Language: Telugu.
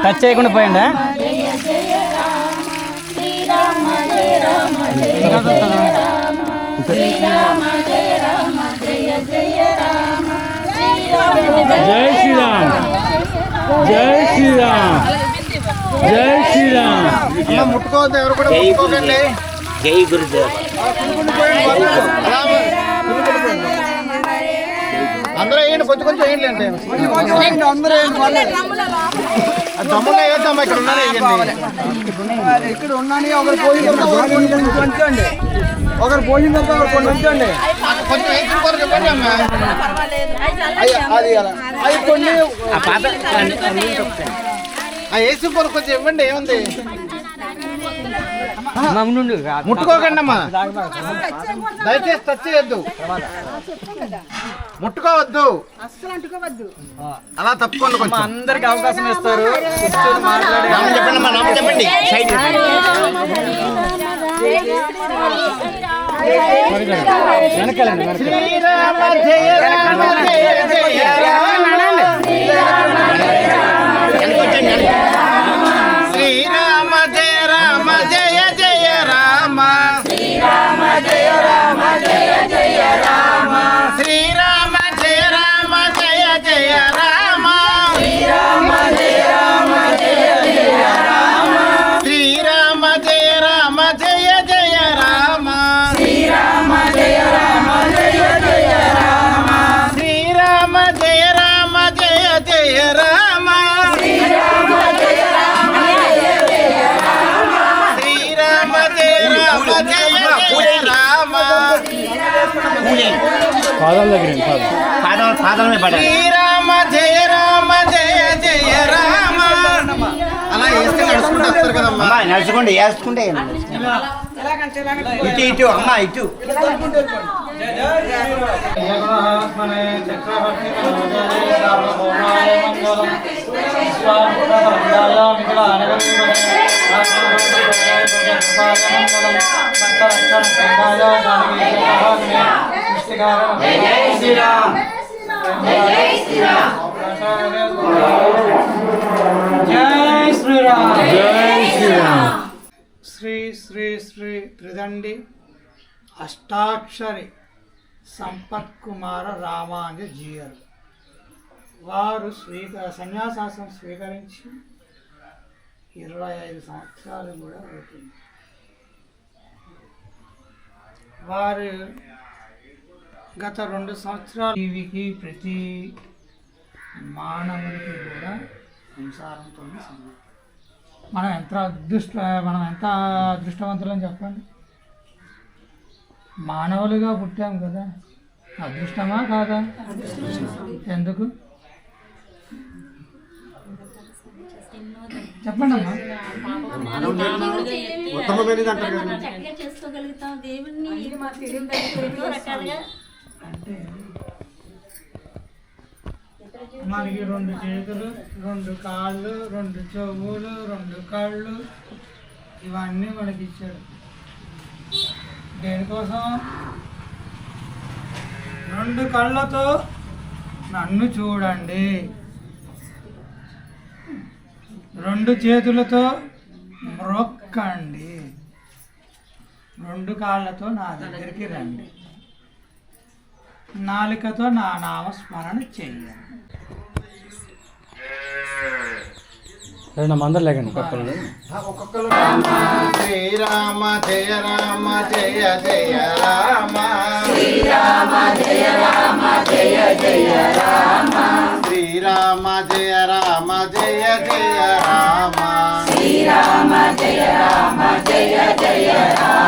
టచ్ చేయకుండా పోయండి. జై శ్రీరామ్, జై శ్రీరామ్, జై శ్రీరామ్. ముట్టుకోవద్దు, ఎవరు కూడా ముట్టుకోకండి. జై గురుదేవ్. అందరూ వేయండి, కొంచెం కొంచెం వేయండి అంటే అందరూ దమ్ముగా వేద్దామా. ఇక్కడ ఉన్నాను, ఇక్కడ ఉన్నాను. ఒకరు పోయిన కొంచండి, ఒకరు పోయిన ఒకరు కొన్ని ఉంచండి. కొంచెం వేసుకోరు చెప్పండి అమ్మా. అది అవి కొన్ని వేసుకోరు, కొంచెం ఇవ్వండి. ఏముంది, ముట్టుకోకండి అమ్మా, దయచేసి టచ్ చేయొద్దు, ముట్టుకోవద్దు, అలా తప్పుకోండి. కొంచెం అందరికి అవకాశం ఇస్తారు, మాట్లాడే చెప్పండి అమ్మా, నామం చెప్పండి. సైడ్ వెనకాలండి. శ్రీరామ జయ రామ జయ జయ రామ, శ్రీరామ జయ రామ జయ జయ రామ, శ్రీరామ జయ రామ జయ జయ రామ, శ్రీరామ జయ రామ జయ జయ రామ, శ్రీరామ జయ రామ జయ జయ రామ, శ్రీరామ జయ రామ జయ జయ రామ, శ్రీరామ జయ రామ జయ జయ రామ, శ్రీరామ జయ రామ జయ జయ రామ, శ్రీరామ జయ రామ జయ జయ రామ, శ్రీరామ జయ రామ జయ జయ రామ, పాదాల దగ్గర పాదాలమే పడాలి. శ్రీరామ జయ రామ జయ జయ రామ. అలా వేస్తే నడుచుకుంటూ వస్తారు కదమ్మా. అమ్మా నడుచుకోండి, వేసుకుంటే ఇటు ఇటు అమ్మా ఇటు. శ్రీ శ్రీ శ్రీ త్రిదండి అష్టాక్షరి సంపత్ కుమార రామానుజీయర్ వారు సన్యాసాసం స్వీకరించి 25 సంవత్సరాలు కూడా అవుతుంది. వారు గత 2 సంవత్సరాలు జీవికి ప్రతి మానవుడికి కూడా సంసారంతో సమానం. మనం ఎంత అదృష్టవంతులని చెప్పండి. మానవులుగా పుట్టాం కదా, అదృష్టమా కాదా? ఎందుకు చెప్పండి అమ్మా. అంటే మనకి 2 చేతులు, 2 కాళ్ళు, 2 చెవులు, 2 కళ్ళు, ఇవన్నీ మనకి ఇచ్చాడు. దేనికోసం? 2 కళ్ళతో నన్ను చూడండి, 2 చేతులతో మ్రొక్కండి, 2 కాళ్ళతో నా దగ్గరికి రండి, నాలుకతో నా నామస్మరణ చెయ్యండి. అందరు లేకండి ఒక్కొక్కరు. శ్రీరామ జయ రామ జయ జయ రామ, శ్రీరామ జయ రామ జయ జయ రామ, శ్రీరామ జయ రామ జయ జయ రామ, శ్రీరామ జయ రామ జయ జయ రామ,